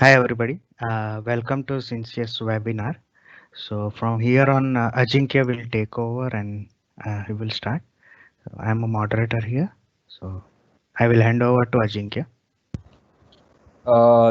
Hi everybody, welcome to Sincere's webinar. So from here on, Ajinkya will take over and he will start. I'm a moderator here, so I will hand over to Ajinkya.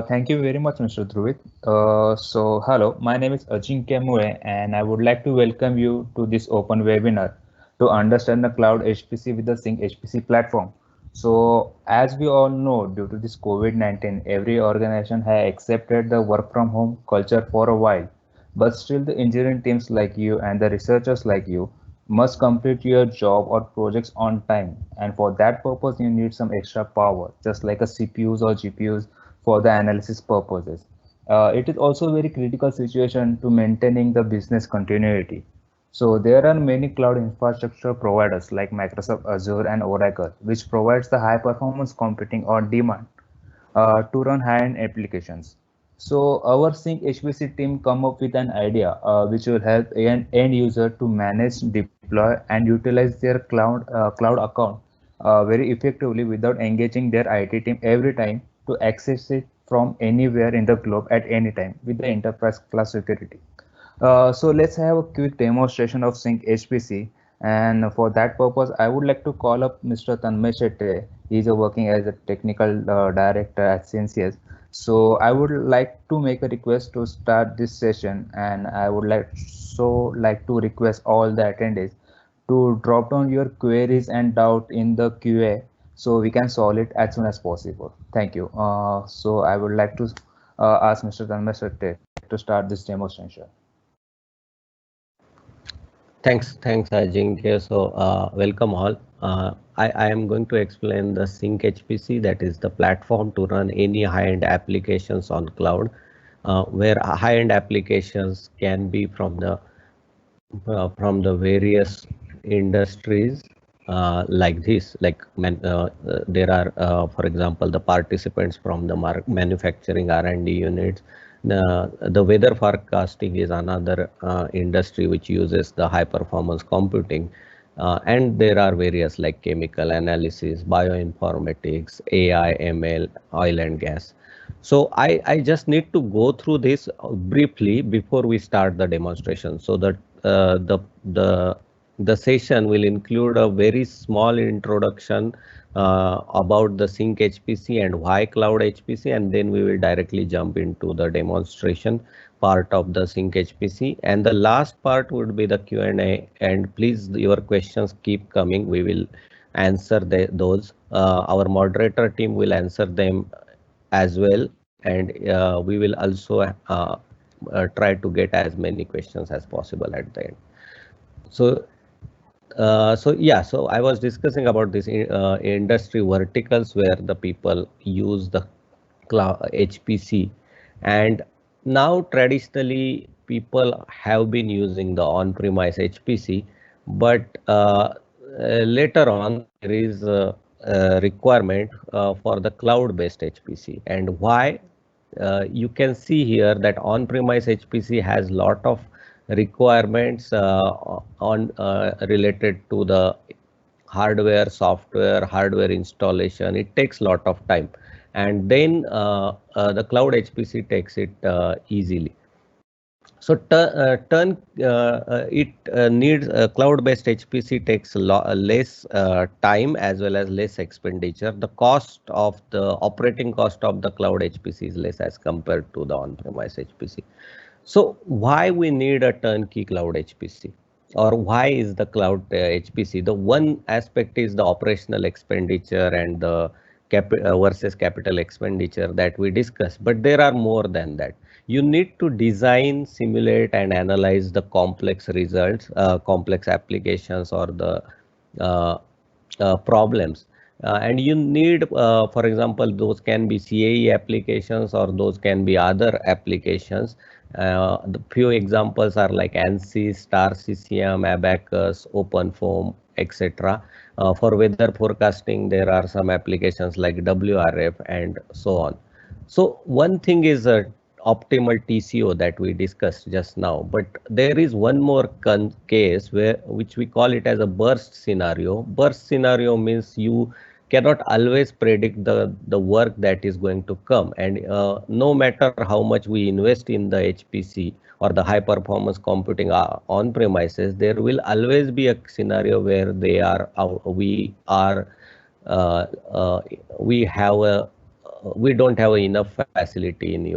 Thank you very much, Mr. Dhruvid. Hello, my name is Ajinkya Mule, and I would like to welcome you to this open webinar to understand the cloud HPC with the Sync HPC platform. So, as we all know, due to this COVID-19, every organization has accepted the work from home culture for a while. But still, the engineering teams like you and the researchers like you must complete your job or projects on time. And for that purpose, you need some extra power, just like a CPUs or GPUs for the analysis purposes. It is also a very critical situation to maintaining the business continuity. So there are many cloud infrastructure providers like Microsoft Azure and Oracle, which provides the high performance computing on demand to run high-end applications. So our Sync HPC team come up with an idea which will help an end user to manage, deploy, and utilize their cloud account very effectively without engaging their IT team every time to access it from anywhere in the globe at any time with the enterprise class security. So let's have a quick demonstration of Sync HPC. And for that purpose, I would like to call up Mr. Tanmay Shetty. He's working as a technical director at Synceus. So I would like to make a request to start this session, and I would like to request all the attendees to drop down your queries and doubt in the QA so we can solve it as soon as possible. Thank you. So I would like to ask Mr. Tanmay Shetty to start this demonstration. Thanks, Ajinkya. So, welcome all. I am going to explain the Sync HPC, that is the platform to run any high-end applications on cloud, where high-end applications can be from the various industries like this. There are, for example, the participants from the manufacturing R&D units. The weather forecasting is another industry which uses the high performance computing. And there are various like chemical analysis, bioinformatics, AI, ML, oil and gas. So I just need to go through this briefly before we start the demonstration, so that uh, the the the session will include a very small introduction about the Sync HPC and why Cloud HPC, and then we will directly jump into the demonstration part of the Sync HPC, and the last part would be the Q&A. And please, your questions keep coming. We will answer those. Our moderator team will answer them as well, and we will also try to get as many questions as possible at the end. So, so I was discussing about this industry verticals where the people use the cloud HPC, and now traditionally people have been using the on-premise HPC, but later on there is a requirement for the cloud-based HPC, and why? You can see here that on-premise HPC has lot of requirements on related to the hardware installation. It takes lot of time, and then the cloud HPC takes it easily. So turn it needs cloud-based HPC takes less time as well as less expenditure. The cost of the operating cost of the cloud HPC is less as compared to the on-premise HPC. So why we need a turnkey cloud HPC, or why is the cloud HPC? The one aspect is the operational expenditure and the versus capital expenditure that we discussed, but there are more than that. You need to design, simulate, and analyze the complex results, complex applications, or the uh, problems. And you need, for example, those can be CAE applications or those can be other applications. The few examples are like ANSYS, Star CCM, Abacus, OpenFOAM, etc. For weather forecasting, there are some applications like WRF and so on. So one thing is a optimal TCO that we discussed just now, but there is one more case where which we call it as a burst scenario. Burst scenario means you cannot always predict the work that is going to come, and no matter how much we invest in the HPC or the high performance computing on premises, there will always be a scenario where uh, uh, we have a we don't have enough facility in in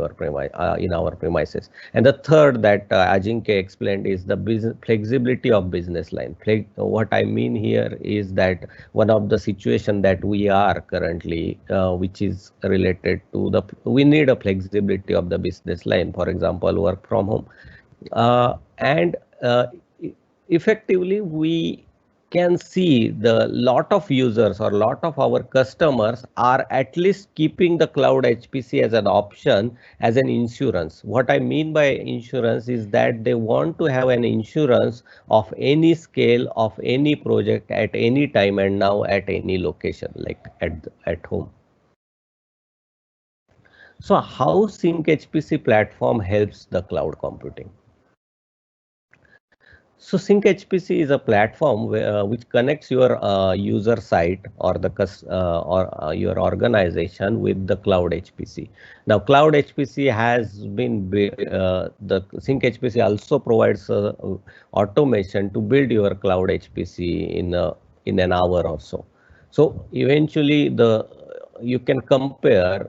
our premises. And the third that Ajinkya explained is the flexibility of business line. What I mean here is that one of the situation that we are currently, which is related to we need a flexibility of the business line. For example, work from home, and effectively we can see the lot of users or lot of our customers are at least keeping the cloud HPC as an option, as an insurance. What I mean by insurance is that they want to have an insurance of any scale of any project at any time and now at any location, like at home. So how Sync HPC platform helps the cloud computing? So Sync HPC is a platform which connects your user site or your organization with the cloud HPC. Now, cloud HPC has been the Sync HPC also provides automation to build your cloud HPC in an hour or so. So eventually, you can compare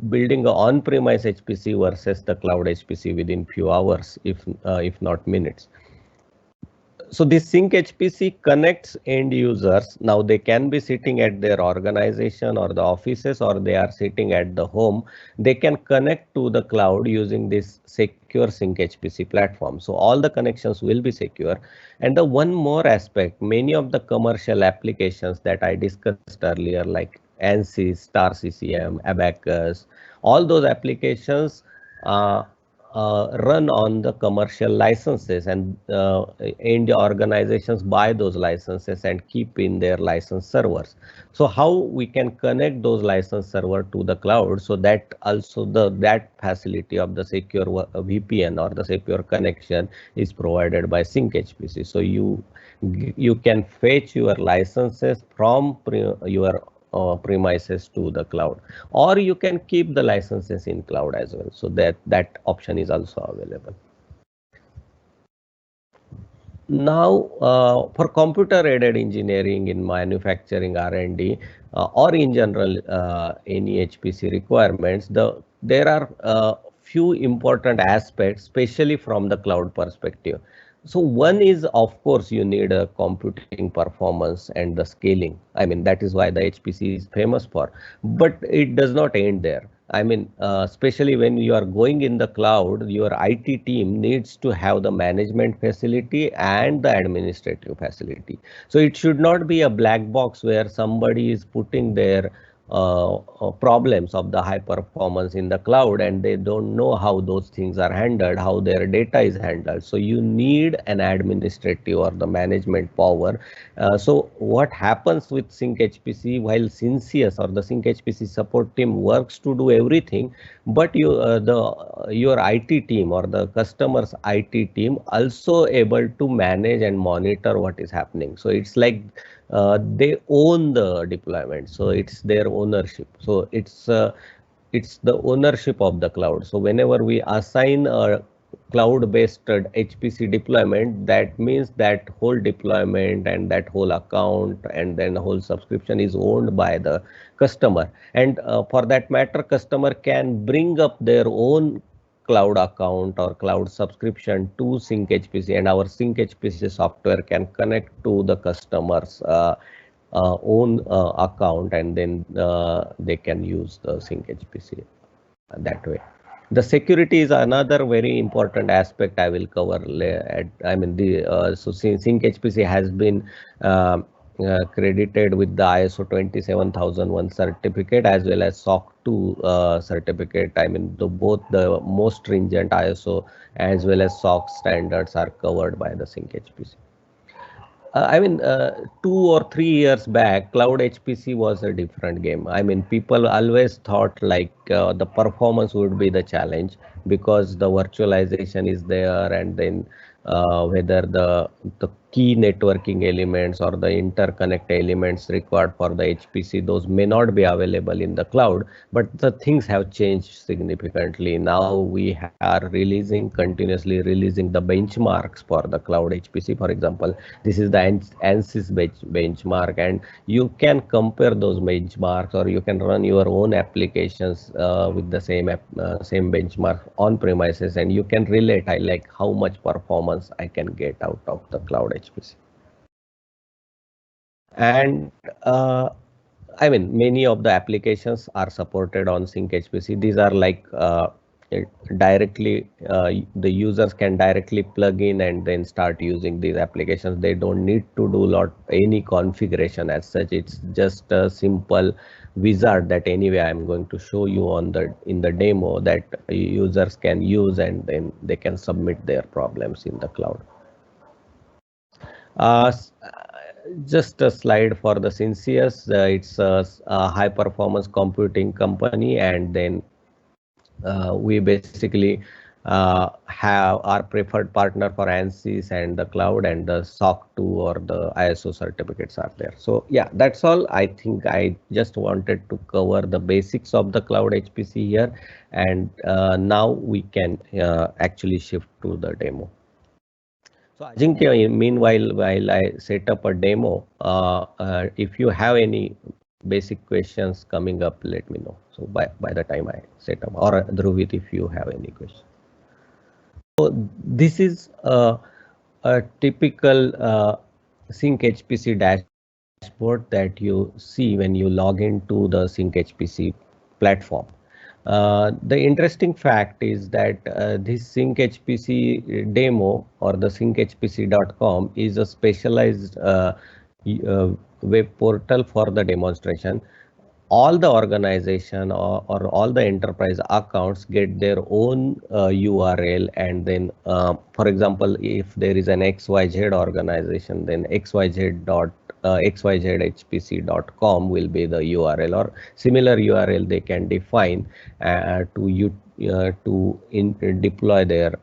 building an on-premise HPC versus the cloud HPC within few hours, if not minutes. So this Sync HPC connects end users. Now they can be sitting at their organization or the offices, or they are sitting at the home. They can connect to the cloud using this secure Sync HPC platform. So all the connections will be secure. And the one more aspect, many of the commercial applications that I discussed earlier, like ANSYS, Star CCM, Abacus, all those applications run on the commercial licenses, and end organizations buy those licenses and keep in their license servers. So how we can connect those license server to the cloud, so that also that facility of the secure VPN or the secure connection is provided by Sync HPC. So you can fetch your licenses from your premises to the cloud, or you can keep the licenses in cloud as well. So that option is also available. Now, for computer-aided engineering in manufacturing R&D, or in general any HPC requirements, there are few important aspects, especially from the cloud perspective. So one is, of course, you need a computing performance and the scaling. I mean, that is why the HPC is famous for, but it does not end there. I mean, especially when you are going in the cloud, your IT team needs to have the management facility and the administrative facility. So it should not be a black box where somebody is putting their problems of the high performance in the cloud and they don't know how those things are handled, how their data is handled. So you need an administrative or the management power. So what happens with Sync HPC, while Synceus or the Sync HPC support team works to do everything, but your IT team or the customer's IT team also able to manage and monitor what is happening. So it's like they own the deployment, so it's their ownership. So it's the ownership of the cloud. So whenever we assign a cloud-based HPC deployment, that means that whole deployment and that whole account and then the whole subscription is owned by the customer. And for that matter, customer can bring up their own cloud account or cloud subscription to Sync HPC, and our Sync HPC software can connect to the customer's own account, and then they can use the Sync HPC that way. The security is another very important aspect I will cover. So Sync HPC has been credited with the ISO 27001 certificate as well as SOC 2 certificate. I mean, both the most stringent ISO as well as SOC standards are covered by the Sync HPC. 2 or 3 years back, cloud HPC was a different game. I mean, people always thought like the performance would be the challenge because the virtualization is there, and then whether the key networking elements or the interconnect elements required for the HPC, those may not be available in the cloud, but the things have changed significantly. Now we are continuously releasing the benchmarks for the cloud HPC. For example, this is the ANSYS benchmark, and you can compare those benchmarks, or you can run your own applications with the same benchmark on premises, and you can relate like how much performance I can get out of the cloud HPC. And I mean, many of the applications are supported on Sync HPC. These are like directly the users can directly plug in and then start using these applications. They don't need to do any configuration as such. It's just a simple wizard that anyway I'm going to show you in the demo that users can use, and then they can submit their problems in the cloud. Just a slide for the Synsius. It's a high performance computing company, and then we basically have our preferred partner for ANSYS and the cloud, and the SOC 2 or the ISO certificates are there. So yeah, that's all. I think I just wanted to cover the basics of the cloud HPC here, and now we can actually shift to the demo. So Ajinkya, meanwhile, while I set up a demo, if you have any basic questions coming up, let me know. So by the time I set up, or Dhruvit, if you have any questions. So this is a typical Sync HPC dashboard that you see when you log into the Sync HPC platform. The interesting fact is that this Sync HPC demo, or the synchpc.com, is a specialized web portal for the demonstration. All the organization or all the enterprise accounts get their own URL, and then for example, if there is an XYZ organization, then xyzhpc.com will be the URL, or similar URL they can define to deploy their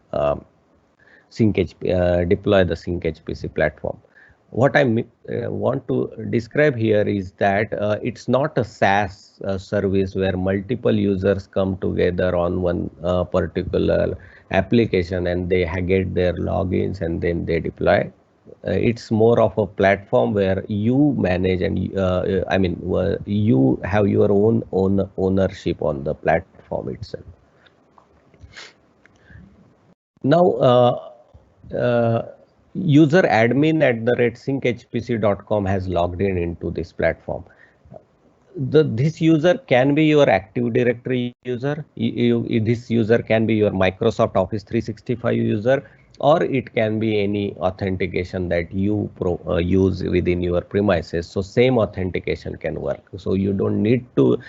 deploy the Sync HPC platform. What I want to describe here is that it's not a SaaS service where multiple users come together on one particular application and they get their logins and then they deploy. It's more of a platform where you manage, and you have your own ownership on the platform itself. Now, user admin@synchpc.com has logged into this platform. This user can be your Active Directory user. This user can be your Microsoft Office 365 user, or it can be any authentication that you use within your premises. So same authentication can work. So you don't need to,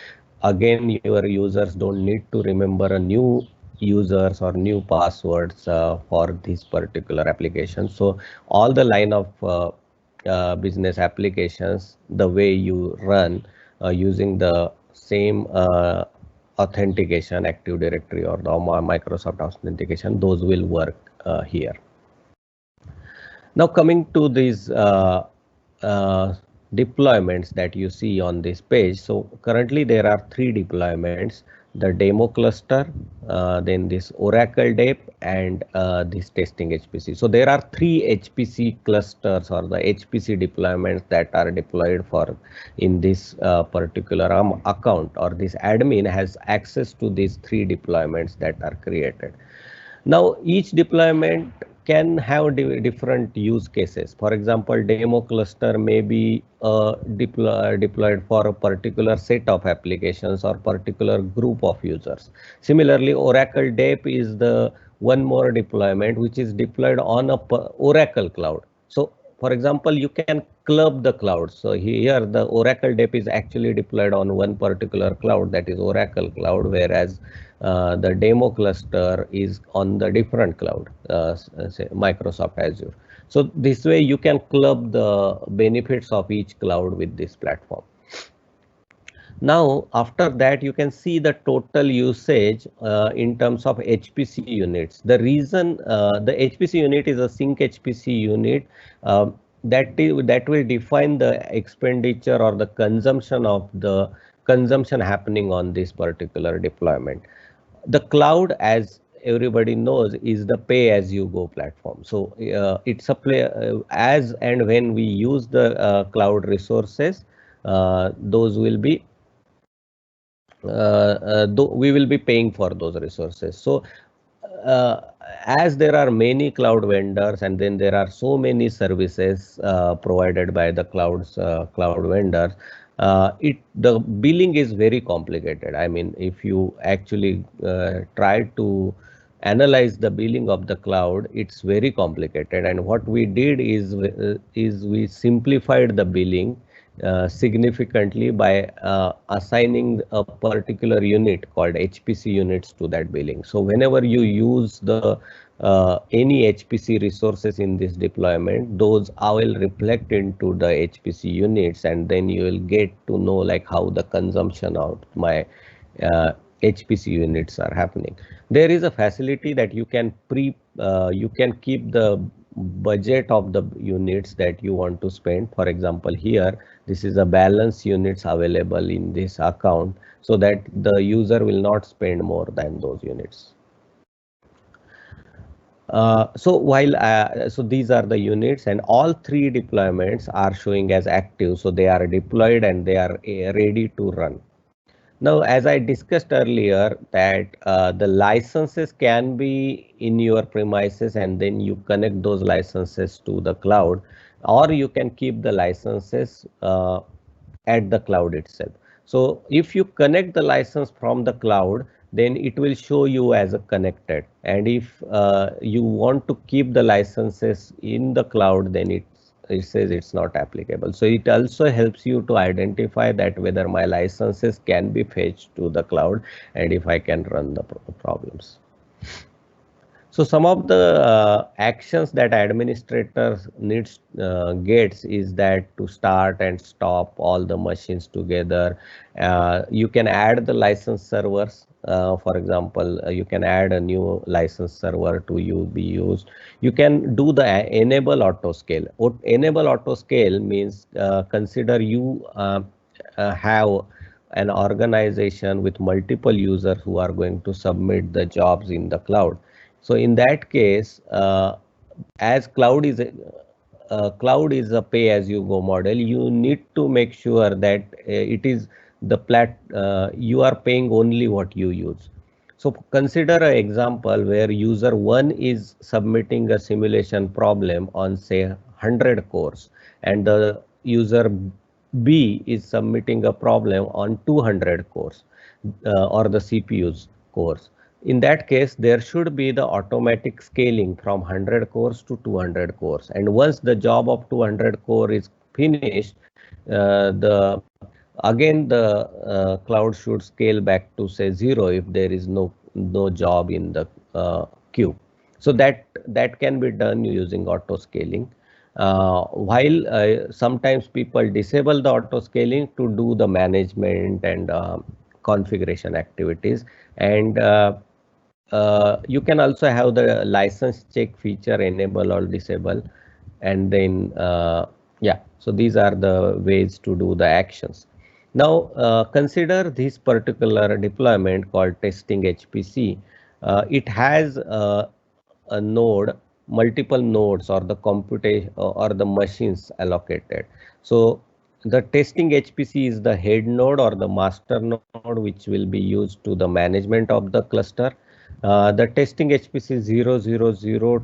again, your users don't need to remember a new users or new passwords for this particular application. So all the line of business applications, the way you run using the same authentication, Active Directory or the Microsoft authentication, those will work here. Now coming to these deployments that you see on this page. So currently there are 3 deployments: the demo cluster, then this Oracle DEP, and this testing HPC. So there are 3 HPC clusters, or the HPC deployments, that are deployed for in this particular account, or this admin has access to these 3 deployments that are created. Now each deployment can have different use cases. For example, demo cluster may be deployed for a particular set of applications or particular group of users. Similarly, Oracle DEP is the one more deployment which is deployed on a Oracle cloud. So for example, you can club the clouds. So here the Oracle DEP is actually deployed on one particular cloud, that is Oracle cloud, whereas the demo cluster is on the different cloud, say Microsoft Azure. So this way you can club the benefits of each cloud with this platform. Now, after that, you can see the total usage in terms of HPC units. The reason the HPC unit is a sync HPC unit that will define the expenditure or the consumption happening on this particular deployment. The cloud, as everybody knows, is the pay-as-you-go platform. So it's a play as and when we use the cloud resources, those will be we will be paying for those resources. So as there are many cloud vendors and then there are so many services provided by the cloud vendors, the billing is very complicated. I mean, if you actually try to analyze the billing of the cloud, it's very complicated. And what we did is we simplified the billing significantly by assigning a particular unit called HPC units to that billing. So whenever you use the any HPC resources in this deployment, those I will reflect into the HPC units, and then you will get to know like how the consumption of my HPC units are happening. There is a facility that you can keep the budget of the units that you want to spend. For example, here this is a balance units available in this account, so that the user will not spend more than those units. So these are the units, and all three deployments are showing as active. So they are deployed and they are ready to run. Now, as I discussed earlier, that the licenses can be in your premises and then you connect those licenses to the cloud, or you can keep the licenses at the cloud itself. So if you connect the license from the cloud, then it will show you as a connected. And if you want to keep the licenses in the cloud, then it says it's not applicable. So it also helps you to identify that whether my licenses can be fetched to the cloud and if I can run the problems. So some of the actions that administrators gets is that to start and stop all the machines together. You can add the license servers. For example, you can add a new license server to be used. You can do the enable auto scale. Enable auto scale means consider you have an organization with multiple users who are going to submit the jobs in the cloud. So in that case, as cloud is a pay-as-you-go model, you need to make sure that it is you are paying only what you use. So consider an example where user 1 is submitting a simulation problem on say 100 cores, and the user B is submitting a problem on 200 cores or the CPU's cores. In that case, there should be the automatic scaling from 100 cores to 200 cores. And once the job of 200 core is finished, the cloud should scale back to say 0 if there is no job in the queue. So that can be done using auto scaling. While sometimes people disable the auto scaling to do the management and configuration activities, and you can also have the license check feature enable or disable, and then so these are the ways to do the actions. Now consider this particular deployment called testing HPC. It has a node, multiple nodes, or the computation or the machines allocated. So the testing HPC is the head node or the master node, which will be used to the management of the cluster. The testing HPC 000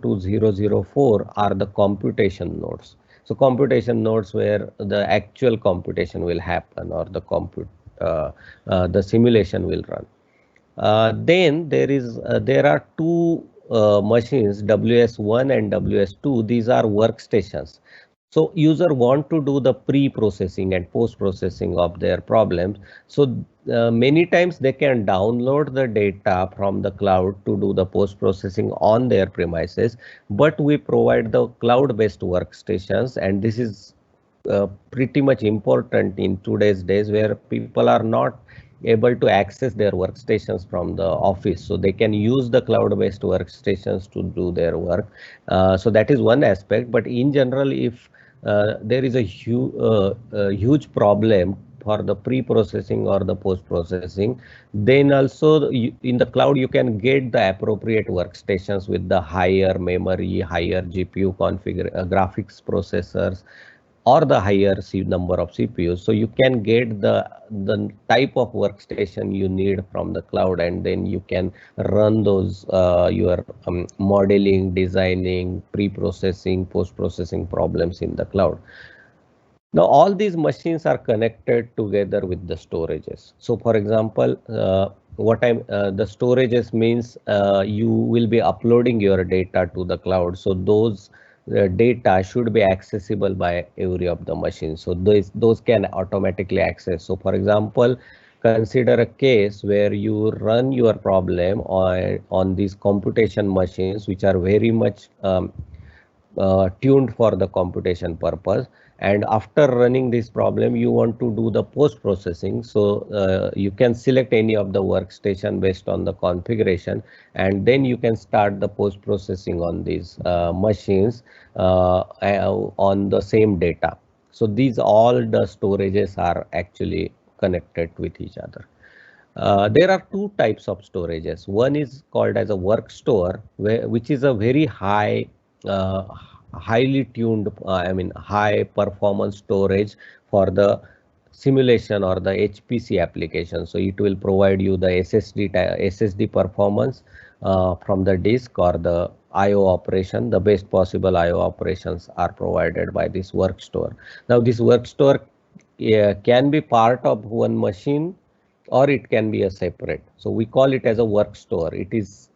to 004 are the computation nodes. So computation nodes where the actual computation will happen or the simulation will run. Then there are two machines, WS1 and WS2. These are workstations. So user want to do the pre-processing and post-processing of their problems. So many times they can download the data from the cloud to do the post-processing on their premises, but we provide the cloud-based workstations, and this is pretty much important in today's days, where people are not able to access their workstations from the office, so they can use the cloud-based workstations to do their work. So that is one aspect. But in general, if there is a huge problem for the pre-processing or the post-processing, then also in the cloud you can get the appropriate workstations with the higher memory, higher GPU graphics processors, or the higher number of CPUs. So you can get the type of workstation you need from the cloud, and then you can run those your modeling, designing, pre-processing, post-processing problems in the cloud. Now, all these machines are connected together with the storages. So, for example, the storages means you will be uploading your data to the cloud. So those data should be accessible by every of the machines. So those can automatically access. So, for example, consider a case where you run your problem on these computation machines, which are very much tuned for the computation purpose, and after running this problem you want to do the post processing. So you can select any of the workstation based on the configuration, and then you can start the post processing on these machines on the same data. So these all the storages are actually connected with each other. There are two types of storages. One is called as a work store, which is a very highly tuned, high performance storage for the simulation or the HPC application. So it will provide you the SSD performance from the disk or the IO operation. The best possible IO operations are provided by this work store. Now this work store can be part of one machine, or it can be a separate. So we call it as a work store. It is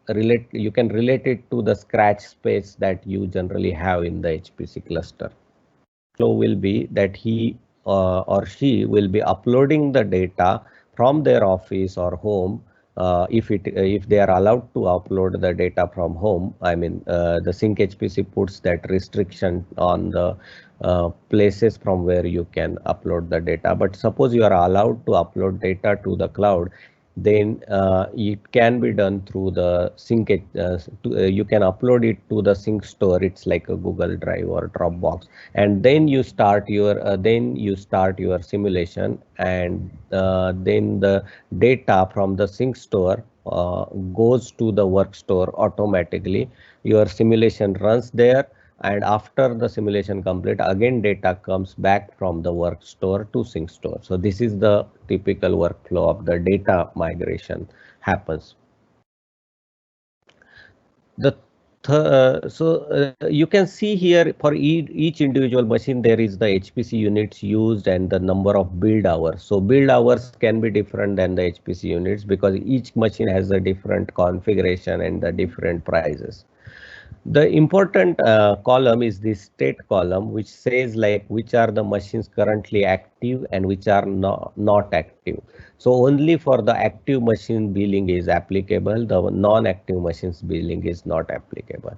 you can relate it to the scratch space that you generally have in the HPC cluster. Flow will be that he or she will be uploading the data from their office or home. If they are allowed to upload the data from home, the Sync HPC puts that restriction on the places from where you can upload the data. But suppose you are allowed to upload data to the cloud, then it can be done through the Sync. You can upload it to the Sync store. It's like a Google Drive or Dropbox, and then you start your simulation, and then the data from the Sync store goes to the work store automatically. Your simulation runs there, and after the simulation complete, again data comes back from the work store to Sync store. So this is the typical workflow of the data migration happens. You can see here for each individual machine there is the HPC units used and the number of build hours. So build hours can be different than the HPC units because each machine has a different configuration and the different prices. The important column is the state column, which says like which are the machines currently active and which are not active. So only for the active machine billing is applicable. The non-active machines billing is not applicable.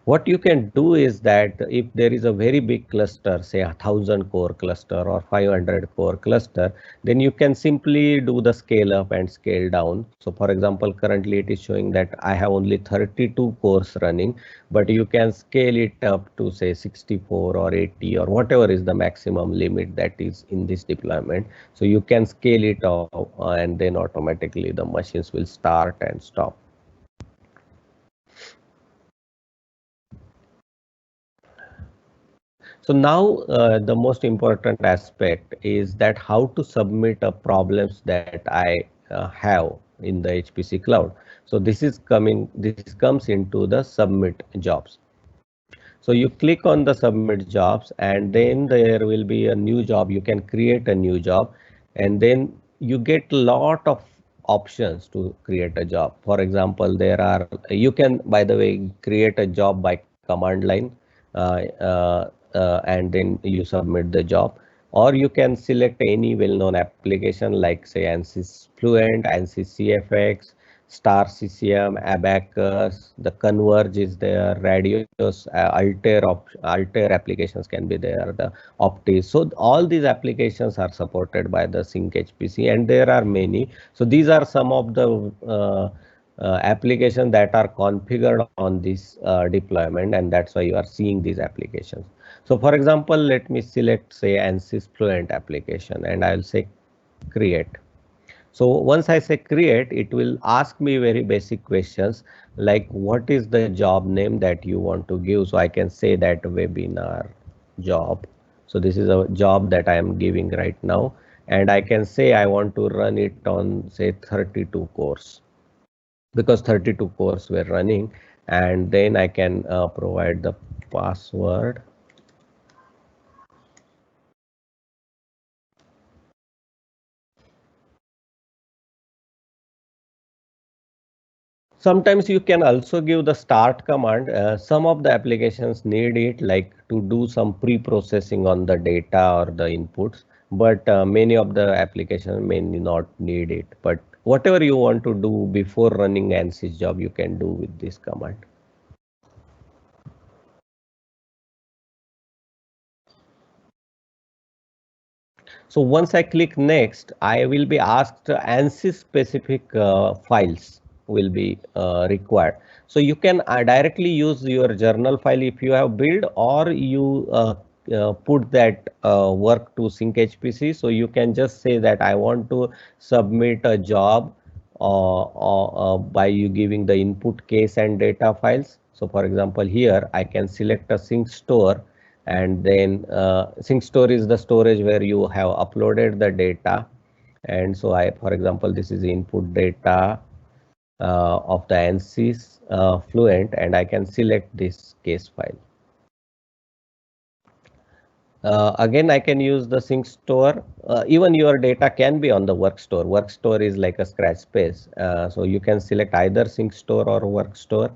What you can do is that if there is a very big cluster, say 1,000 core cluster or 500 core cluster, then you can simply do the scale up and scale down. So for example, currently it is showing that I have only 32 cores running, but you can scale it up to say 64 or 80 or whatever is the maximum limit that is in this deployment. So you can scale it up and then automatically the machines will start and stop. So now the most important aspect is that how to submit problems that I have in the HPC cloud. So this comes into the submit jobs. So you click on the submit jobs, and then there will be a new job. You can create a new job, and then you get a lot of options to create a job. For example, you can, by the way, create a job by command line. And then you submit the job, or you can select any well-known application like say ANSYS Fluent, ANSYS CFX, Star CCM, Abacus, the Converge is there, Radios, Altair applications can be there, the Optis. So all these applications are supported by the Sync HPC, and there are many. So these are some of the applications that are configured on this deployment, and that's why you are seeing these applications. So for example, let me select say ANSYS Fluent application, and I'll say create. So once I say create, it will ask me very basic questions like what is the job name that you want to give. So I can say that webinar job. So this is a job that I am giving right now. And I can say I want to run it on say 32 cores, because 32 cores were running. And then I can provide the password. Sometimes you can also give the start command. Some of the applications need it, like to do some pre-processing on the data or the inputs, but many of the applications may not need it. But whatever you want to do before running ANSYS job, you can do with this command. So once I click next, I will be asked ANSYS specific files will be required. So you can directly use your journal file if you have built, or you put that work to Sync HPC. So you can just say that I want to submit a job by you giving the input case and data files. So for example, here I can select a sync store, and then sync store is the storage where you have uploaded the data. And so for example, this is input data of the ANSYS Fluent, and I can select this case file. Again, I can use the sync store. Even your data can be on the work store. Work store is like a scratch space. So you can select either sync store or work store.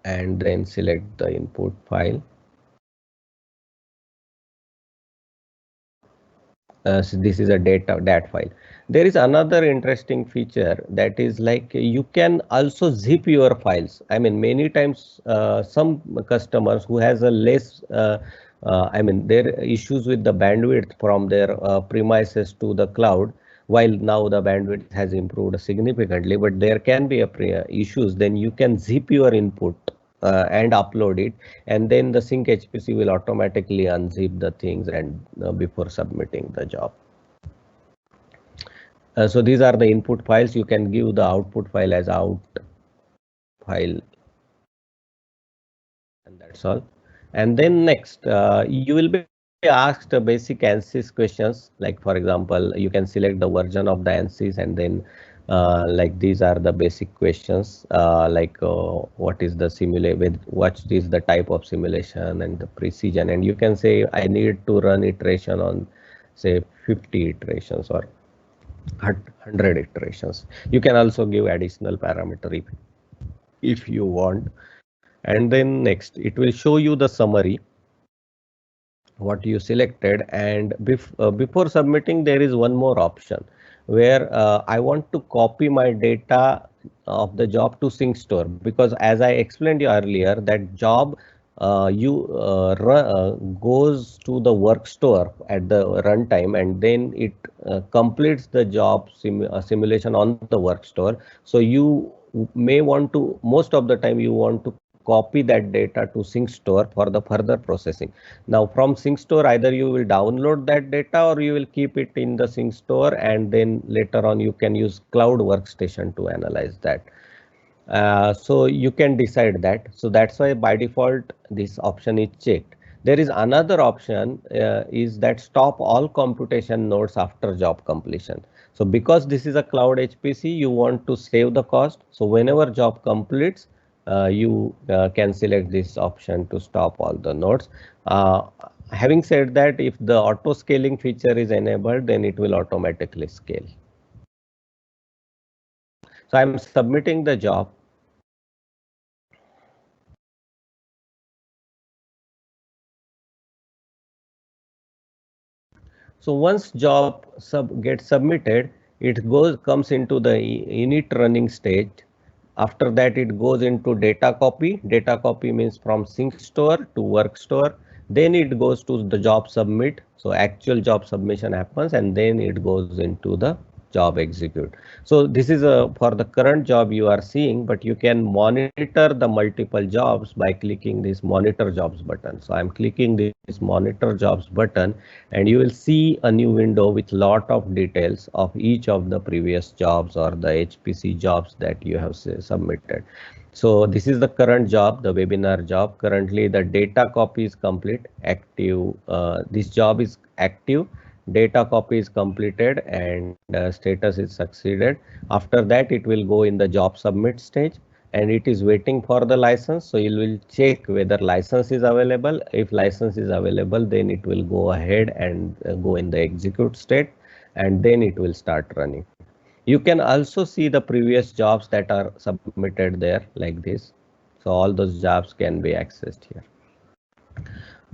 And then select the input file. So this is a dat file. There is another interesting feature that is like you can also zip your files. I mean, many times some customers who has a less I mean, there are issues with the bandwidth from their premises to the cloud. While now the bandwidth has improved significantly, but there can be issues. Then you can zip your input and upload it, and then the Sync HPC will automatically unzip the things and before submitting the job. So these are the input files. You can give the output file as out file, and that's all. And then next, you will be asked basic ANSYS questions. Like for example, you can select the version of the ANSYS, and then like these are the basic questions like what is the simulation, what is the type of simulation and the precision. And you can say I need to run iteration on say 50 iterations or 100 iterations. You can also give additional parameter if you want. And then next, it will show you the summary what you selected. And before submitting, there is one more option where I want to copy my data of the job to sync store, because as I explained you earlier, that job goes to the work store at the runtime, and then it completes the job simulation on the work store. So you may want to, most of the time you want to copy that data to sync store for the further processing. Now from sync store, either you will download that data or you will keep it in the sync store, and then later on you can use cloud workstation to analyze that. So you can decide that. So that's why by default this option is checked. There is another option is that stop all computation nodes after job completion. So because this is a cloud HPC, you want to save the cost. So whenever job completes, you can select this option to stop all the nodes. Having said that, if the auto scaling feature is enabled, then it will automatically scale. So I'm submitting the job. So once job gets submitted, it comes into the init running stage. After that, it goes into data copy. Data copy means from sync store to work store. Then it goes to the job submit. So actual job submission happens, and then it goes into the job execute. So this is for the current job you are seeing, but you can monitor the multiple jobs by clicking this monitor jobs button. So I'm clicking this monitor jobs button, and you will see a new window with lot of details of each of the previous jobs or the HPC jobs that you have submitted. So this is the current job, the webinar job. Currently the data copy is complete, active. This job is active, data copy is completed, and status is succeeded. After that, it will go in the job submit stage, and it is waiting for the license. So you will check whether license is available. If license is available, then it will go ahead and go in the execute state, and then it will start running. You can also see the previous jobs that are submitted there like this. So all those jobs can be accessed here.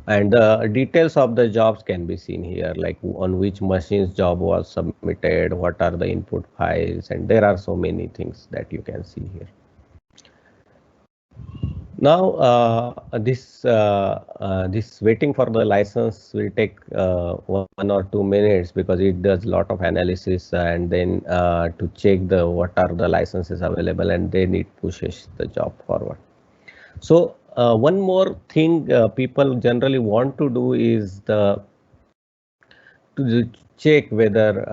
And the details of the jobs can be seen here, like on which machines job was submitted, what are the input files, and there are so many things that you can see here. Now this waiting for the license will take 1 or 2 minutes, because it does a lot of analysis and then to check what are the licenses available, and then it pushes the job forward. So one more thing people generally want to do is to check whether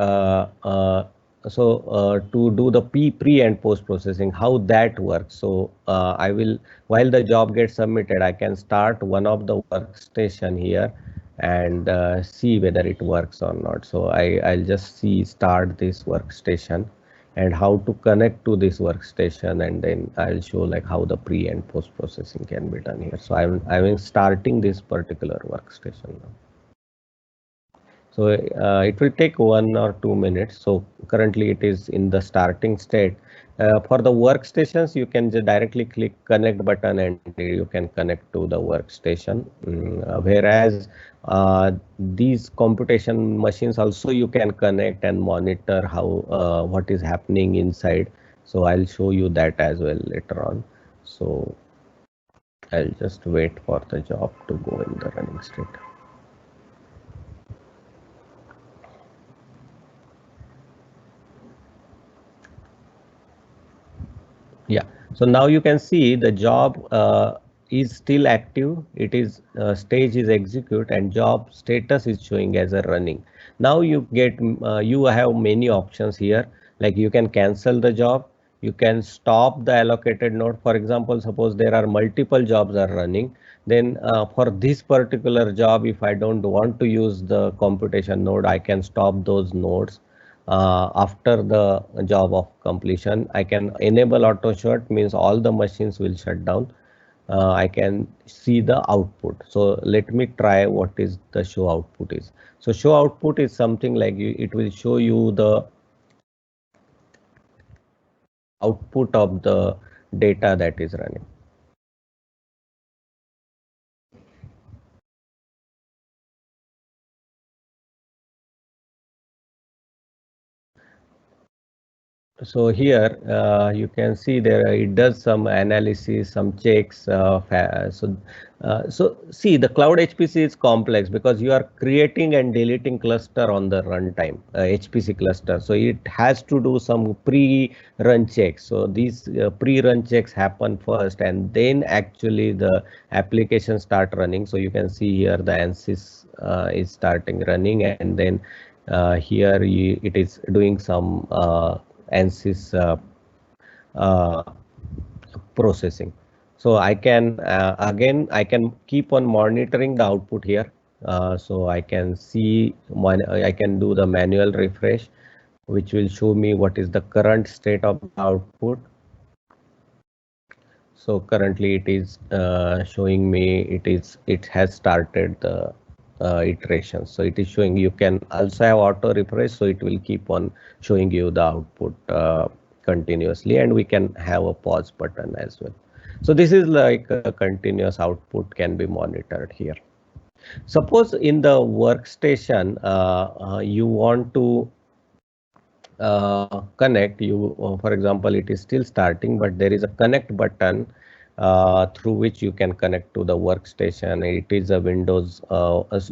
to do the pre and post processing, how that works. So I will, while the job gets submitted, I can start one of the workstation here and see whether it works or not. So I'll just start this workstation and how to connect to this workstation, and then I'll show like how the pre and post processing can be done here. So I'm starting this particular workstation now. So it will take 1 or 2 minutes. So currently it is in the starting state. For the workstations, you can just directly click connect button and you can connect to the workstation. Whereas these computation machines also you can connect and monitor how what is happening inside. So I'll show you that as well later on. So I'll just wait for the job to go in the running state. Yeah, so now you can see the job is still active. It is stage is execute and job status is showing as a running. Now you get you have many options here, like you can cancel the job, you can stop the allocated node. For example, suppose there are multiple jobs are running, then for this particular job, if I don't want to use the computation node, I can stop those nodes. After the job of completion, I can enable auto shut, means all the machines will shut down. I can see the output. So let me try what is the show output is. So show output is something like it will show you the output of the data that is running. So here you can see there it does some analysis, some checks. So see, the cloud HPC is complex because you are creating and deleting cluster on the runtime, HPC cluster. So it has to do some pre-run checks. So these pre-run checks happen first, and then actually the application start running. So you can see here the ANSYS is starting running, and then here it is doing some ANSYS processing. So I can again I can keep on monitoring the output here. So I can see I can do the manual refresh, which will show me what is the current state of the output. So currently it is showing me it has started the iterations. So it is showing you can also have auto refresh, so it will keep on showing you the output continuously, and we can have a pause button as well. So this is like a continuous output can be monitored here. Suppose in the workstation, you want to connect you, for example, it is still starting, but there is a connect button through which you can connect to the workstation. It is a Windows.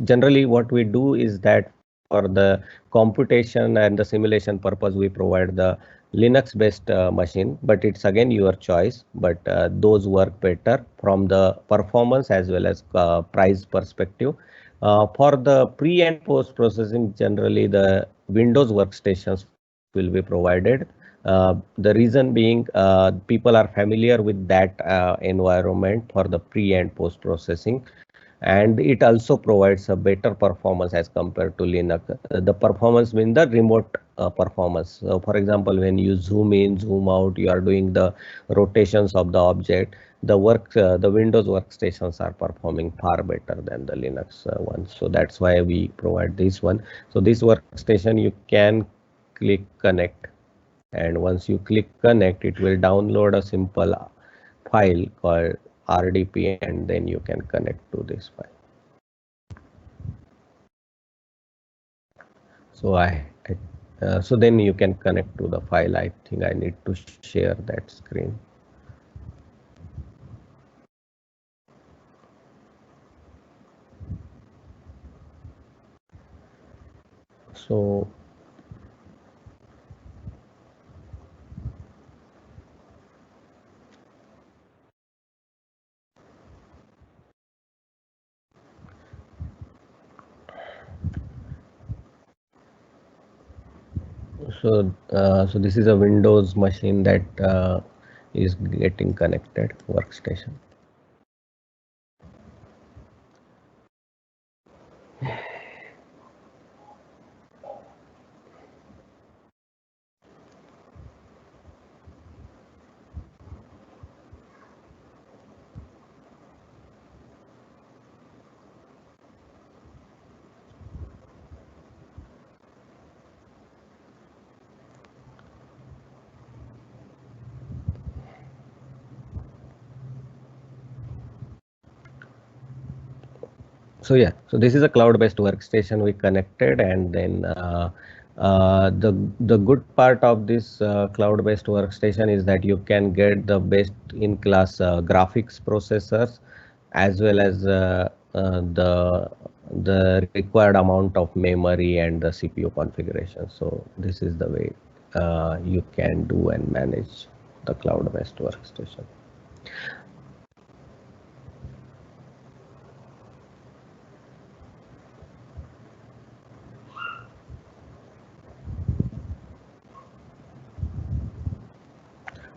Generally, what we do is that for the computation and the simulation purpose, we provide the Linux-based machine, but it's again your choice. But those work better from the performance as well as price perspective. For the pre and post processing, generally the Windows workstations will be provided. The reason being, people are familiar with that environment for the pre and post processing, and it also provides a better performance as compared to Linux. The performance means the remote performance. So for example, when you zoom in, zoom out, you are doing the rotations of the object. The Windows workstations are performing far better than the Linux ones. So that's why we provide this one. So this workstation, you can click connect, and once you click connect, it will download a simple file called RDP, and then you can connect to this file. So so then you can connect to the file. I think I need to share that screen. So so this is a Windows machine that is getting connected workstation. So yeah, so this is a cloud-based workstation we connected, and then the good part of this cloud-based workstation is that you can get the best in class graphics processors, as well as the required amount of memory and the CPU configuration. So this is the way you can do and manage the cloud-based workstation.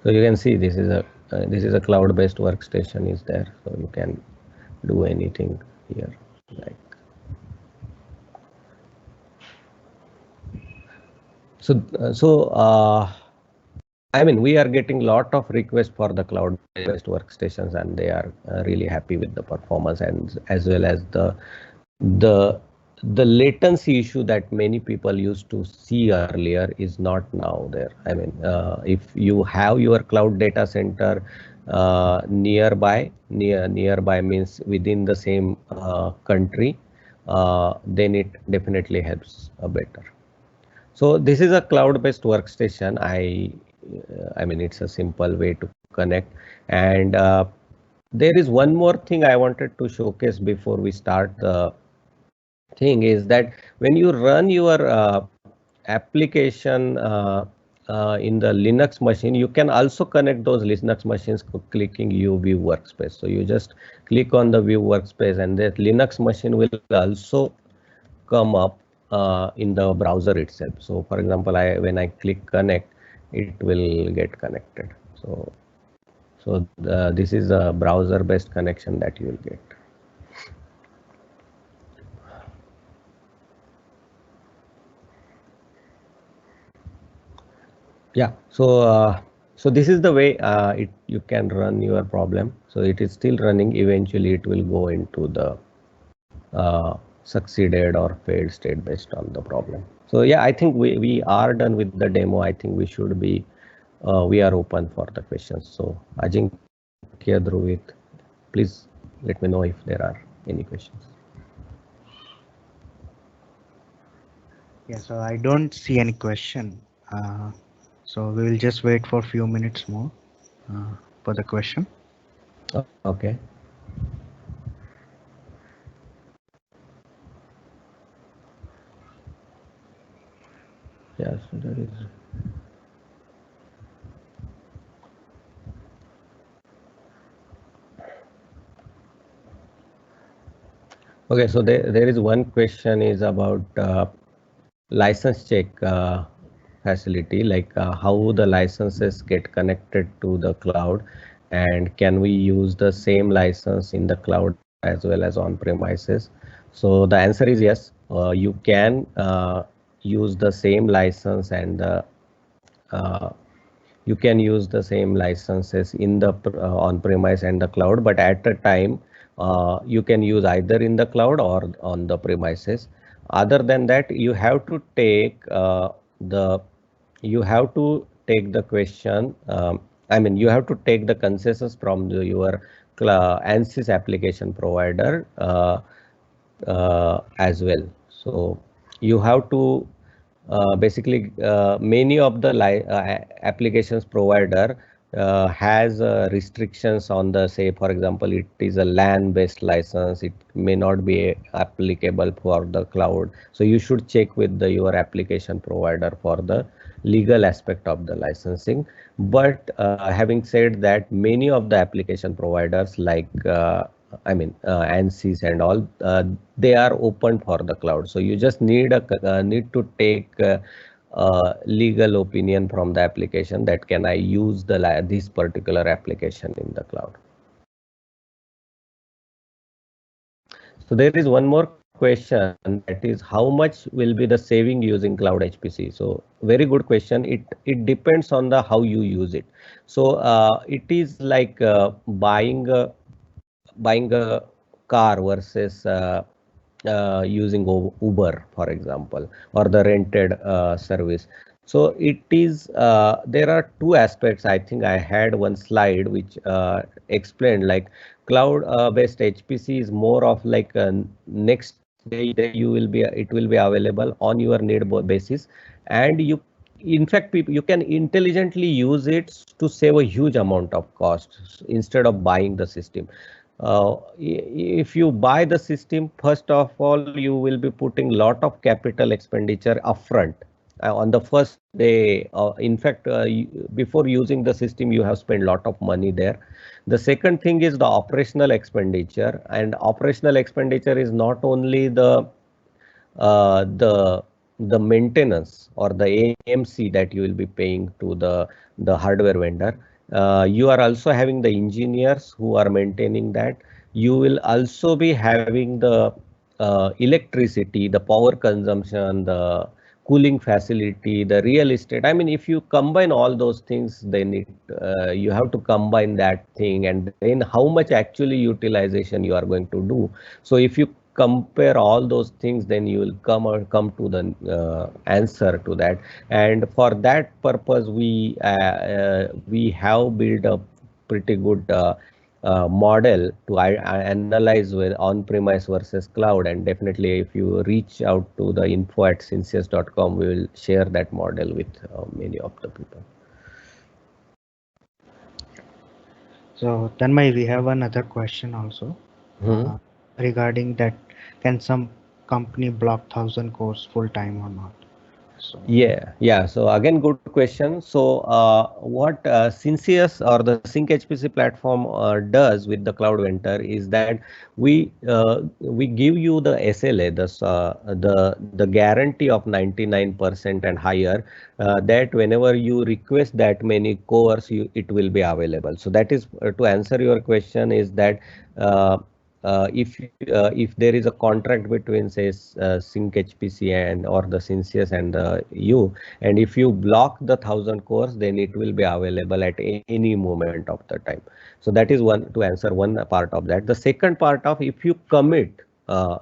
So you can see this is a cloud-based workstation is there, so you can do anything here. Like I mean, we are getting lot of requests for the cloud-based workstations, and they are really happy with the performance, and as well as the latency issue that many people used to see earlier is not now there. I mean, if you have your cloud data center nearby means within the same country, then it definitely helps better. So this is a cloud-based workstation. I mean, it's a simple way to connect, and there is one more thing I wanted to showcase before we start the thing, is that when you run your application in the Linux machine, you can also connect those Linux machines clicking view workspace. So you just click on the view workspace, and that Linux machine will also come up in the browser itself. So for example, when I click connect, it will get connected. So this is a browser based connection that you will get. Yeah, so this is the way you can run your problem. So it is still running. Eventually it will go into the succeeded or failed state based on the problem. So yeah, I think we are done with the demo. I think we should be we are open for the questions. So Ajinkya, Dhruvit, please let me know if there are any questions. Yeah, so I don't see any question. So we will just wait for a few minutes more for the question. Okay. Yeah, so there is. Okay, so there is one question is about license check facility, like how the licenses get connected to the cloud, and can we use the same license in the cloud as well as on premises? So the answer is yes. You can use the same license and you can use the same licenses in the on-premise and the cloud, but at a time you can use either in the cloud or on the premises. Other than that, the you have to take the question. I mean, you have to take the consensus from your ANSYS application provider as well. So you have to basically many of the applications provider has restrictions on the, say for example, it is a LAN based license, it may not be applicable for the cloud. So you should check with your application provider for the legal aspect of the licensing. But having said that, many of the application providers like ANSYS and all, they are open for the cloud. So you just need to take legal opinion from the application that can I use this particular application in the cloud. So there is one more question, that is how much will be the saving using cloud HPC? So very good question. It depends on the how you use it. So it is like buying a car versus using Uber, for example, or the rented service. So it is there are two aspects. I think I had one slide which explained like cloud based HPC is more of like next day you will be it will be available on your need basis, and you in fact you can intelligently use it to save a huge amount of cost instead of buying the system. If you buy the system, first of all, you will be putting lot of capital expenditure upfront on the first day. In fact, before using the system, you have spent lot of money there. The second thing is the operational expenditure, and operational expenditure is not only uh, the the maintenance or the AMC that you will be paying to the hardware vendor. You are also having the engineers who are maintaining that. You will also be having the electricity, the power consumption, the cooling facility, the real estate. I mean, if you combine all those things, then you have to combine that thing, and then how much actually utilization you are going to do. So if you compare all those things, then you will come to the answer to that. And for that purpose, we have built a pretty good model to analyze with on-premise versus cloud. And definitely, if you reach out to the info@synsius.com, we will share that model with many of the people. So Tanmay, we have another question also regarding that. Can some company block 1,000 cores full time or not? So Yeah. So again, good question. So what Synsius or the Sync HPC platform does with the Cloud Vendor is that we give you the SLA, the guarantee of 99% and higher, that whenever you request that many cores, it will be available. So that is to answer your question, is that if there is a contract between, say, Sync HPC and or the Synsius and you, and if you block the 1,000 cores, then it will be available at any moment of the time. So that is one, to answer one part of that. The second part of, if you commit,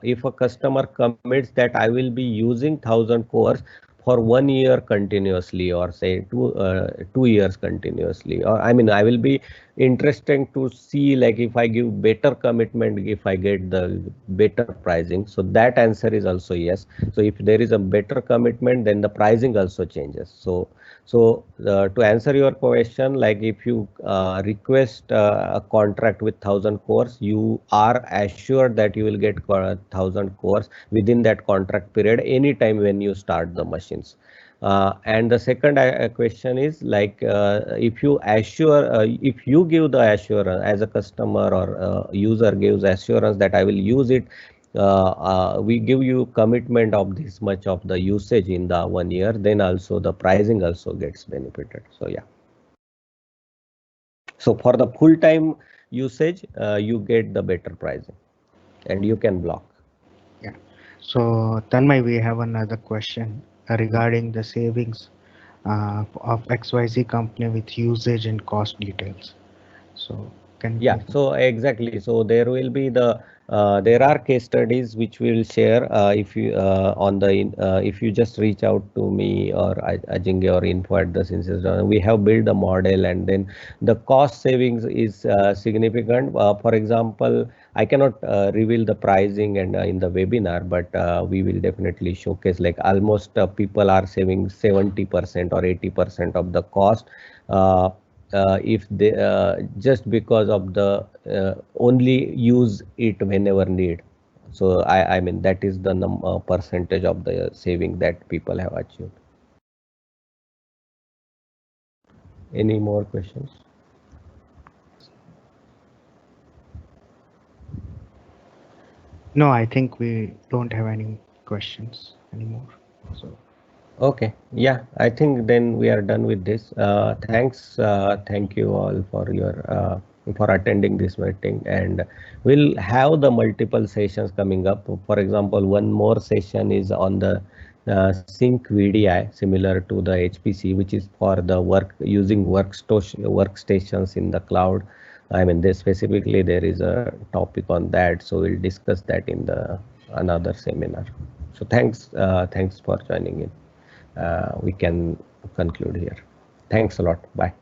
if a customer commits that I will be using 1,000 cores for 1 year continuously, or say 2 years continuously, or I mean I will be interesting to see, like if I give better commitment, if I get the better pricing. So that answer is also yes. So if there is a better commitment, then the pricing also changes. So to answer your question, like if you request a contract with 1,000 cores, you are assured that you will get 1,000 cores within that contract period anytime when you start the machines. And the second question is like if you assure, if you give the assurance as a customer or user gives assurance that I will use it, we give you commitment of this much of the usage in the 1 year, then also the pricing also gets benefited. So yeah. So for the full time usage, you get the better pricing and you can block. Yeah. So Tanmay, we have another question regarding the savings of XYZ company with usage and cost details. So can you Yeah, so exactly. So there will be the there are case studies which we will share if you on the if you just reach out to me or Ajinkya or info at the Syncsys. We have built a model, and then the cost savings is significant. For example, I cannot reveal the pricing and in the webinar, but we will definitely showcase like almost people are saving 70% or 80% of the cost. If they just because of the only use it whenever need. So I mean that is the percentage of the saving that people have achieved. Any more questions? No, I think we don't have any questions anymore. So Okay, yeah, I think then we are done with this. Thanks, thank you all for your for attending this meeting, and we'll have the multiple sessions coming up. For example, one more session is on the Sync VDI, similar to the HPC, which is for the work using workstations in the cloud. I mean, this specifically there is a topic on that, so we'll discuss that in the another seminar. So thanks for joining in. We can conclude here. Thanks a lot. Bye.